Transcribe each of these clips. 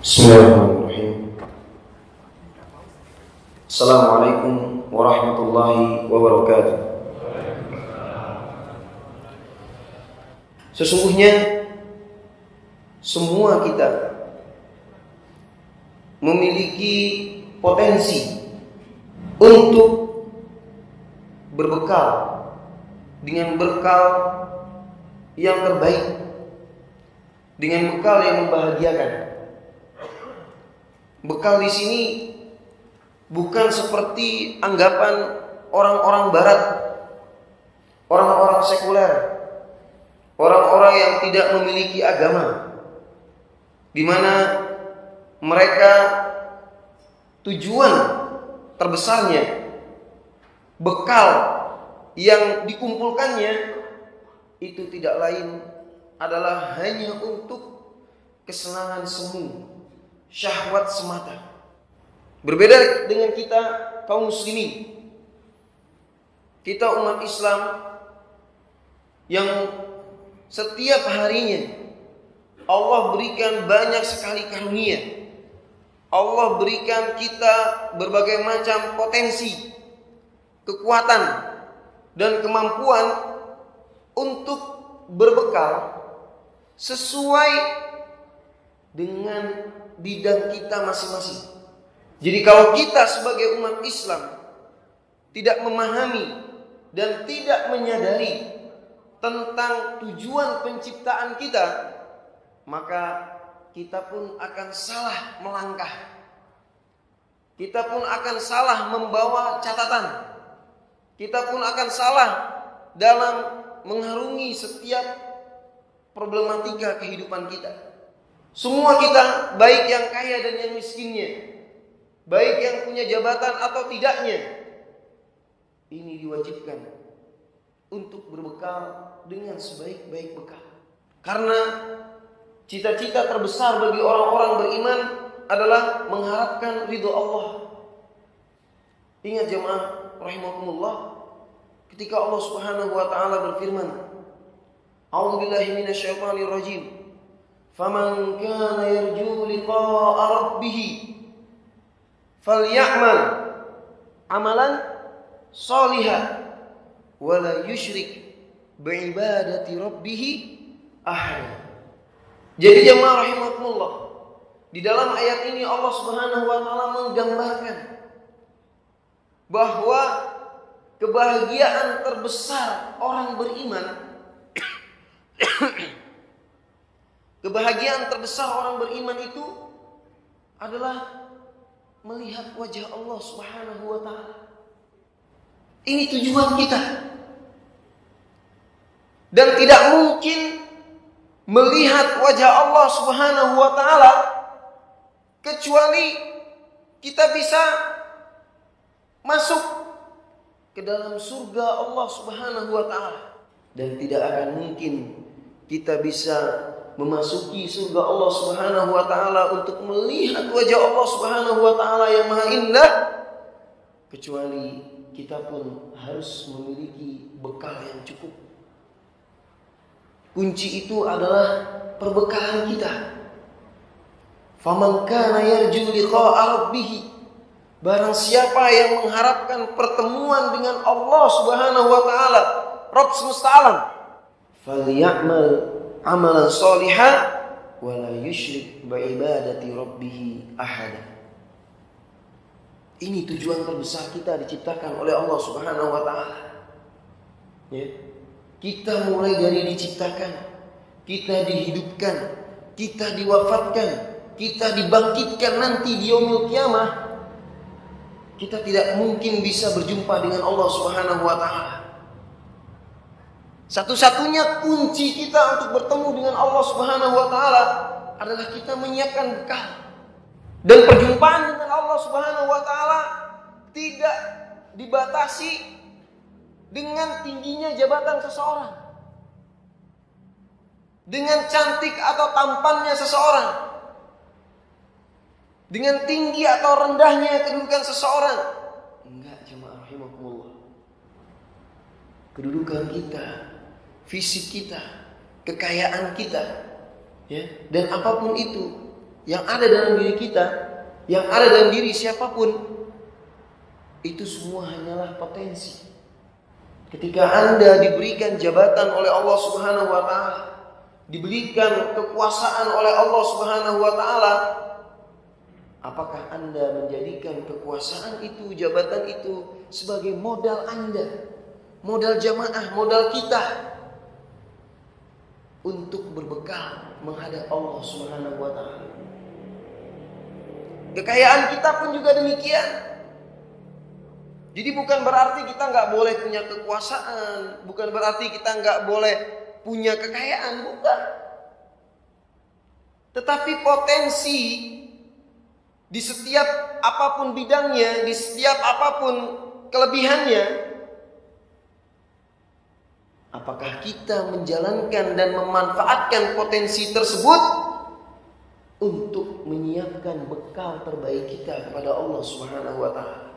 Bismillahirrahmanirrahim. Assalamualaikum warahmatullahi wabarakatuh. Sesungguhnya semua kita memiliki potensi untuk berbekal dengan bekal yang terbaik, dengan bekal yang membahagiakan. Bekal di sini bukan seperti anggapan orang-orang barat, orang-orang sekuler, orang-orang yang tidak memiliki agama, di mana mereka tujuan terbesarnya bekal yang dikumpulkannya itu tidak lain adalah hanya untuk kesenangan semu, syahwat semata. Berbeda dengan kita kaum muslimin, kita umat Islam yang setiap harinya Allah berikan banyak sekali karunia. Allah berikan kita berbagai macam potensi, kekuatan dan kemampuan untuk berbekal sesuai dengan bidang kita masing-masing. Jadi kalau kita sebagai umat Islam tidak memahami dan tidak menyadari tentang tujuan penciptaan kita, maka kita pun akan salah melangkah. Kita pun akan salah membawa catatan. Kita pun akan salah dalam mengarungi setiap problematika kehidupan kita. Semua kita, baik yang kaya dan yang miskinnya, baik yang punya jabatan atau tidaknya, ini diwajibkan untuk berbekal dengan sebaik-baik bekal. Karena cita-cita terbesar bagi orang-orang beriman adalah mengharapkan ridho Allah. Ingat jemaah rahimakumullah, ketika Allah Subhanahu wa taala berfirman, A'udzubillahi minasyaitonir rajim. Faman kana yarju liqa'a rabbih falyamal amalan shalihan wa la yusyrik bi'ibadati rabbih ahad. Jadi jemaah rahimakumullah, di dalam ayat ini Allah Subhanahu wa taala menggambarkan bahwa kebahagiaan terbesar orang beriman kebahagiaan terbesar orang beriman itu adalah melihat wajah Allah Subhanahu wa taala. Ini tujuan kita. Dan tidak mungkin melihat wajah Allah Subhanahu wa taala kecuali kita bisa masuk ke dalam surga Allah Subhanahu wa taala. Dan tidak akan mungkin kita bisa memasuki surga Allah Subhanahu wa taala untuk melihat wajah Allah Subhanahu wa taala yang maha indah kecuali kita pun harus memiliki bekal yang cukup. Kunci itu adalah perbekalan kita. Faman kana yarju liqa'a rabbih, barang siapa yang mengharapkan pertemuan dengan Allah Subhanahu wa taala, Rabb semesta alam, falyamal amalan sholihan wa la yusyrik bi'ibadati rabbih ahada. Ini tujuan terbesar kita diciptakan oleh Allah Subhanahu wa taala. Ya. Kita mulai dari diciptakan, kita dihidupkan, kita diwafatkan, kita dibangkitkan nanti di yaumil qiyamah. Kita tidak mungkin bisa berjumpa dengan Allah Subhanahu wa taala. Satu-satunya kunci kita untuk bertemu dengan Allah Subhanahu wa taala adalah kita menyiapkan bekal. Dan perjumpaan dengan Allah Subhanahu wa taala tidak dibatasi dengan tingginya jabatan seseorang, dengan cantik atau tampannya seseorang, dengan tinggi atau rendahnya kedudukan seseorang. Enggak, jemaah rahimakumullah. Kedudukan kita, fisik kita, kekayaan kita, ya, dan apapun itu yang ada dalam diri kita, yang ada dalam diri siapapun, itu semua hanyalah potensi. Ketika Anda diberikan jabatan oleh Allah Subhanahu wa taala, diberikan kekuasaan oleh Allah Subhanahu wa taala, apakah Anda menjadikan kekuasaan itu, jabatan itu sebagai modal Anda, modal jamaah, modal kita untuk berbekal menghadap Allah Subhanahu wa taala? Kekayaan kita pun juga demikian. Jadi bukan berarti kita nggak boleh punya kekuasaan, bukan berarti kita nggak boleh punya kekayaan, bukan. Tetapi potensi di setiap apapun bidangnya, di setiap apapun kelebihannya, apakah kita menjalankan dan memanfaatkan potensi tersebut untuk menyiapkan bekal terbaik kita kepada Allah Subhanahu wa taala?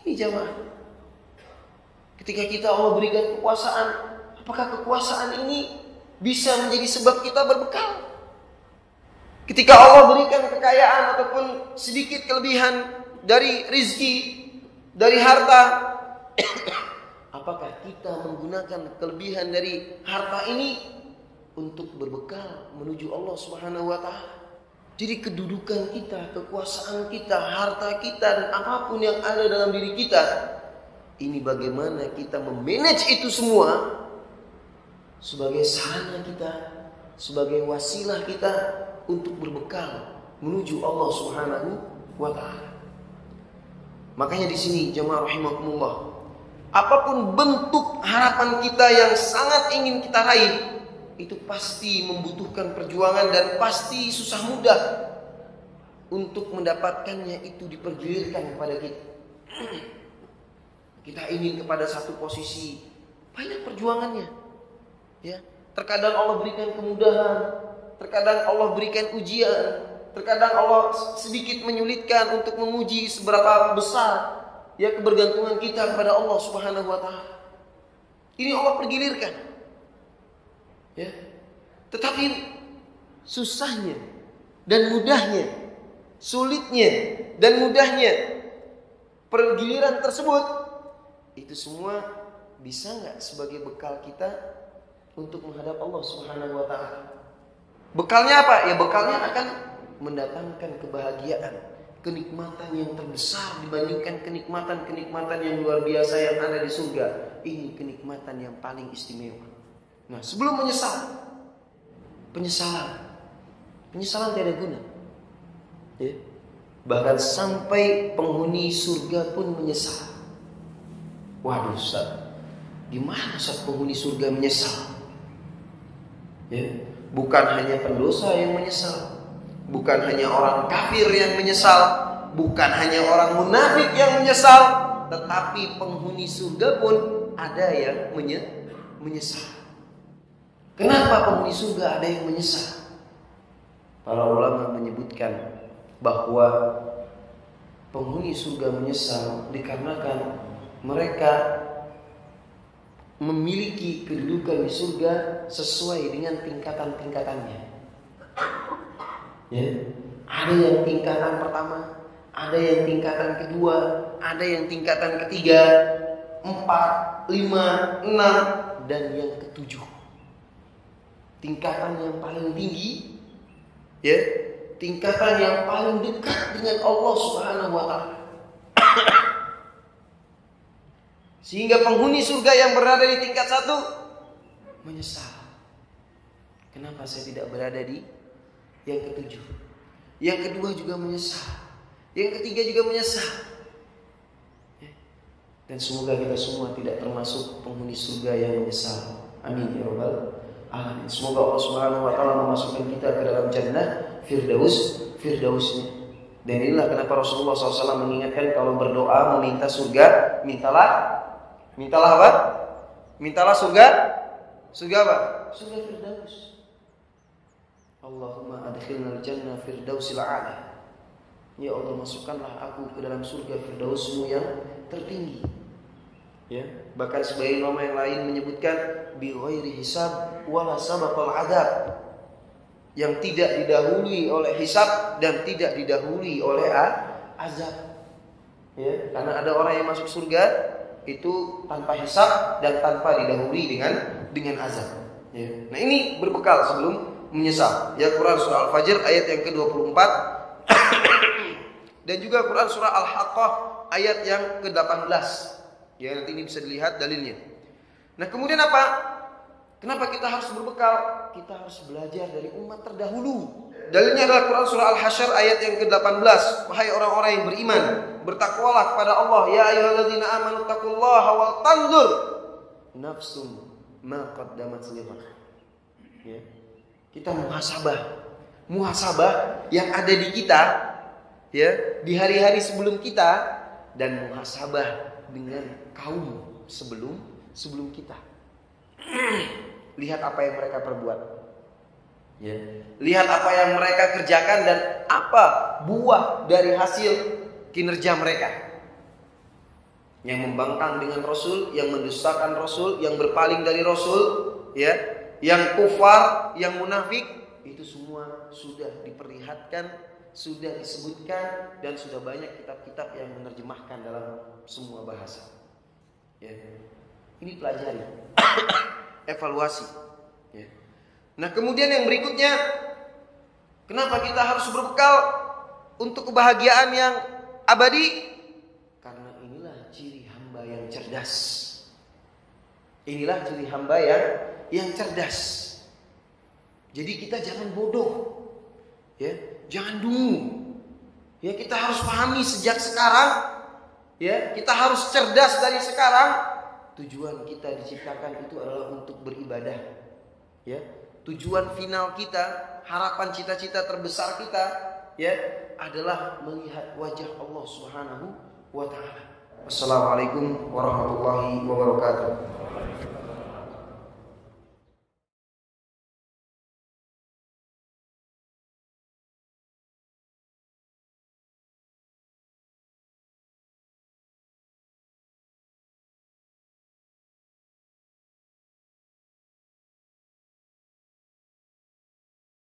Ini jamaah. Ketika kita Allah berikan kekuasaan, apakah kekuasaan ini bisa menjadi sebab kita berbekal? Ketika Allah berikan kekayaan ataupun sedikit kelebihan dari rizki, dari harta, apakah kita menggunakan kelebihan dari harta ini untuk berbekal menuju Allah Subhanahu wa taala? Jadi kedudukan kita, kekuasaan kita, harta kita, dan apapun yang ada dalam diri kita, ini bagaimana kita memanage itu semua sebagai sarana kita, sebagai wasilah kita untuk berbekal menuju Allah Subhanahu wa taala. Makanya di sini jemaah rahimakumullah, apapun bentuk harapan kita yang sangat ingin kita raih, itu pasti membutuhkan perjuangan dan pasti susah mudah untuk mendapatkannya. Itu dipergulirkan kepada kita. Kita ingin kepada satu posisi, banyak perjuangannya. Ya, terkadang Allah berikan kemudahan, terkadang Allah berikan ujian, terkadang Allah sedikit menyulitkan untuk menguji seberapa besar ya kebergantungan kita kepada Allah Subhanahu wa taala. Ini Allah pergilirkan. Ya. Tetapi susahnya dan mudahnya, sulitnya dan mudahnya pergiliran tersebut, itu semua bisa nggak sebagai bekal kita untuk menghadap Allah Subhanahu wa taala? Bekalnya apa? Ya bekalnya akan mendatangkan kebahagiaan, kenikmatan yang terbesar dibandingkan kenikmatan-kenikmatan yang luar biasa yang ada di surga. Ini kenikmatan yang paling istimewa. Nah, sebelum penyesalan tiada guna. Ya. Bahkan sampai penghuni surga pun menyesal. Waduh Ustaz, gimana Ustaz penghuni surga menyesal? Ya. Bukan hanya pendosa yang menyesal, bukan hanya orang kafir yang menyesal, bukan hanya orang munafik yang menyesal, tetapi penghuni surga pun ada yang menyesal. Kenapa penghuni surga ada yang menyesal? Para ulama menyebutkan bahwa penghuni surga menyesal dikarenakan mereka memiliki kedudukan di surga sesuai dengan tingkatan-tingkatannya. Ya, ada yang tingkatan pertama, ada yang tingkatan kedua, ada yang tingkatan ketiga, 4, 5, 6, dan yang ketujuh. Tingkatan yang paling tinggi, ya, tingkatan yang paling dekat dengan Allah Subhanahu wa taala. Sehingga penghuni surga yang berada di tingkat 1 menyesal. Kenapa saya tidak berada di yang ketujuh? Yang kedua juga menyesal. Yang ketiga juga menyesal. Dan semoga kita semua tidak termasuk penghuni surga yang menyesal. Amin ya rabbal alamin. Semoga Allah Subhanahu wa taala memasukkan kita ke dalam jannah firdausnya. Dan inilah kenapa Rasulullah SAW mengingatkan kalau berdoa meminta surga, mintalah apa? Mintalah surga. Surga apa? Surga firdaus. Allahumma adkhilna al-jannah firdausil a'la. Ya Allah, masukkanlah aku ke dalam surga firdausmu yang tertinggi. Ya, bahkan sebagian ulama yang lain menyebutkan bi ghairi hisab wala sabaqal adab. yang tidak didahului oleh hisab dan tidak didahului oleh azab. Ya, karena ada orang yang masuk surga itu tanpa hisab dan tanpa didahului dengan azab. Ya. Nah, ini berbekal sebelum menyesal. Ya, Quran surah Al-Fajr ayat yang ke-24 dan juga Quran surah Al-Haqqah ayat yang ke-18. Ya, nanti ini bisa dilihat dalilnya. Nah, kemudian apa? Kenapa kita harus berbekal? Kita harus belajar dari umat terdahulu. Dalilnya adalah Quran surah Al-Hasyr ayat yang ke-18. Wahai orang-orang yang beriman, bertakwalah kepada Allah. Ya ayyuhalladzina amanu taqullaha wal tanzur nafsum ma qaddamat lighad. Ya. Kita muhasabah yang ada di kita, ya, di hari-hari sebelum kita, dan muhasabah dengan kaum sebelum kita. Lihat apa yang mereka perbuat, ya. Lihat apa yang mereka kerjakan dan apa buah dari hasil kinerja mereka. Yang membangkang dengan Rasul, yang mendustakan Rasul, yang berpaling dari Rasul, ya, yang kufar, yang munafik, itu semua sudah diperlihatkan, sudah disebutkan, dan sudah banyak kitab-kitab yang menerjemahkan dalam semua bahasa. Ya. Ini pelajari. Evaluasi. Ya. Nah, kemudian yang berikutnya, kenapa kita harus berbekal untuk kebahagiaan yang abadi? Karena inilah ciri hamba yang cerdas. Inilah ciri hamba yang cerdas. Jadi kita jangan bodoh, ya, jangan dungu. Ya, kita harus pahami sejak sekarang. Ya, kita harus cerdas dari sekarang. Tujuan kita diciptakan itu adalah untuk beribadah. Ya, tujuan final kita, harapan cita-cita terbesar kita, ya, adalah melihat wajah Allah Subhanahu wa taala. Wassalamualaikum warahmatullahi wabarakatuh.